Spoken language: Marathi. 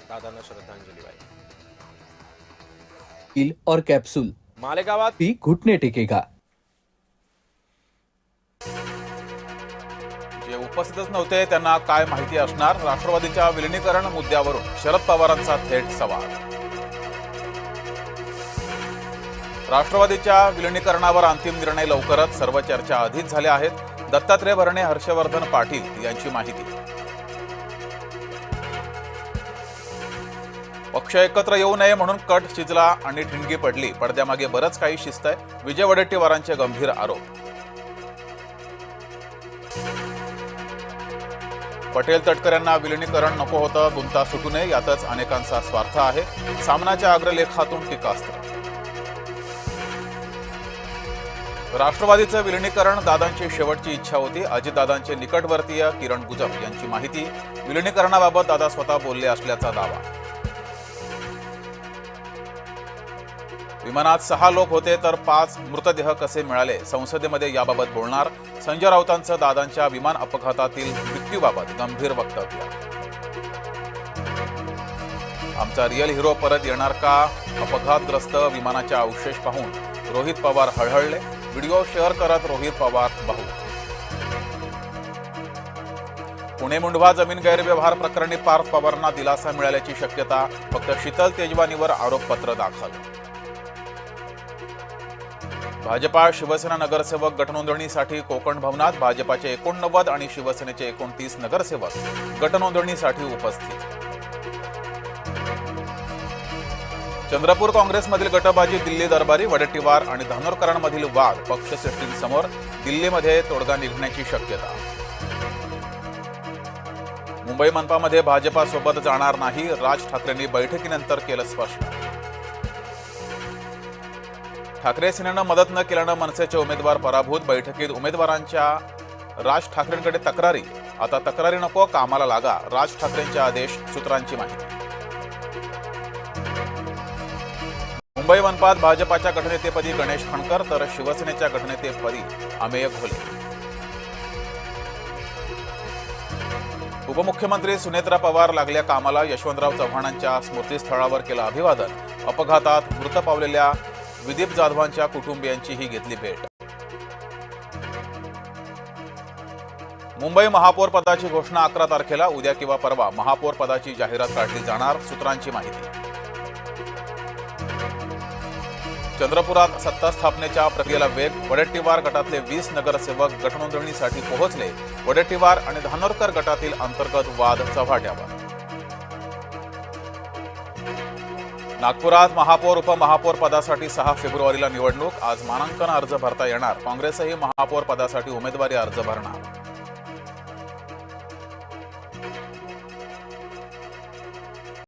दादांना श्रद्धांजली वाहिली। पिल और कैप्सूल मालेगावात भी घुटने टेकेगा। जे उपस्थितच नव्हते त्यांना काय माहिती असणार? राष्ट्रवादीच्या विलिनीकरण मुद्द्यावरून शरद पवारांचा थेट सवाल। राष्ट्रवादीच्या विलिनीकरणावर अंतिम निर्णय लवकरच, सर्व चर्चा आधीच झाल्या आहेत। दत्तात्रय भरणे, हर्षवर्धन पाटील यांची माहिती। पक्ष एकत्र येऊ नये म्हणून कट शिजला आणि ठिणगी पडली, पडद्यामागे बरंच काही शिस्त आहे, विजय वडेट्टीवारांचे गंभीर आरोप। पटेल तटकऱ्यांना विलिनीकरण नको होतं, गुंता सुटू नये यातच अनेकांचा स्वार्थ आहे, सामनाच्या अग्रलेखातून टीकास्त्र। राष्ट्रवादीचं विलिनीकरण दादांची शेवटची इच्छा होती, अजितदादांचे निकटवर्तीय किरण गुजर यांची माहिती। विलिनीकरणाबाबत दादा स्वतः बोलले असल्याचा दावा। विमानात 6 लोक होते तर 5 मृतदेह कसे मिळाले, संसदेमध्ये याबाबत बोलणार। संजय राऊतांचं दादांच्या विमान अपघातातील मृत्यूबाबत गंभीर वक्तव्य। आमचा रिअल हिरो परत येणार का? अपघातग्रस्त विमानाच्या अवशेष पाहून रोहित पवार हळहळले, व्हिडिओ शेअर करत रोहित पवार भाऊक। पुणे मुंढवा जमीन गैरव्यवहार प्रकरणी पार्थ पवारांना दिलासा मिळाल्याची शक्यता, फक्त शीतल तेजवानीवर आरोपपत्र दाखल। भाजपा शिवसेना नगरसेवक गटनोंदणीसाठी कोकण भवनात, भाजपाचे 89 आणि शिवसेनेचे 29 नगरसेवक गटनोंदणीसाठी उपस्थित। चंद्रपूर काँग्रेसमधील गटबाजी दिल्ली दरबारी, वडेट्टीवार आणि धानोरकरांमधील वाद पक्षश्रेष्ठींसमोर, दिल्लीमध्ये तोडगा निघण्याची शक्यता। मुंबई मनपामध्ये भाजपासोबत जाणार नाही, राज ठाकरेंनी बैठकीनंतर केलं स्पष्ट। ठाकरे सेनेनं मदत न केल्यानं मनसेचे उमेदवार पराभूत, बैठकीत उमेदवारांच्या राज ठाकरेंकडे तक्रारी, आता तक्रारी नको, कामाला लागा, राज ठाकरेंचे आदेश, सूत्रांची माहिती। मुंबई मनपात भाजपाच्या गटनेतेपदी गणेश खणकर तर शिवसेनेच्या गटनेतेपदी अमेय घोले। उपमुख्यमंत्री सुनेत्रा पवार लागल्या कामाला, यशवंतराव चव्हाणांच्या स्मृतीस्थळावर केलं अभिवादन, अपघातात मृत पावलेल्या विदीप जाधवांच्या कुटुंबियांचीही घेतली भेट। मुंबई महापौर पदाची घोषणा 11 तारखेला, उद्या किंवा परवा महापौर पदाची जाहिरात काढली जाणार, सूत्रांची माहिती। चंद्रपुरात सत्ता स्थापनेच्या प्रक्रियेला वेग, वडेट्टीवार गटातले 20 नगरसेवक गटनोंदणीसाठी पोहोचले, वडेट्टीवार आणि धानोरकर गटातील अंतर्गत वाद चव्हाट्यावर। नागपुरात महापौर उपमहापौर पदासाठी 6 फेब्रुवारीला निवडणूक, आज मानांकन अर्ज भरता येणार, काँग्रेसही महापौर पदासाठी उमेदवारी अर्ज भरणार।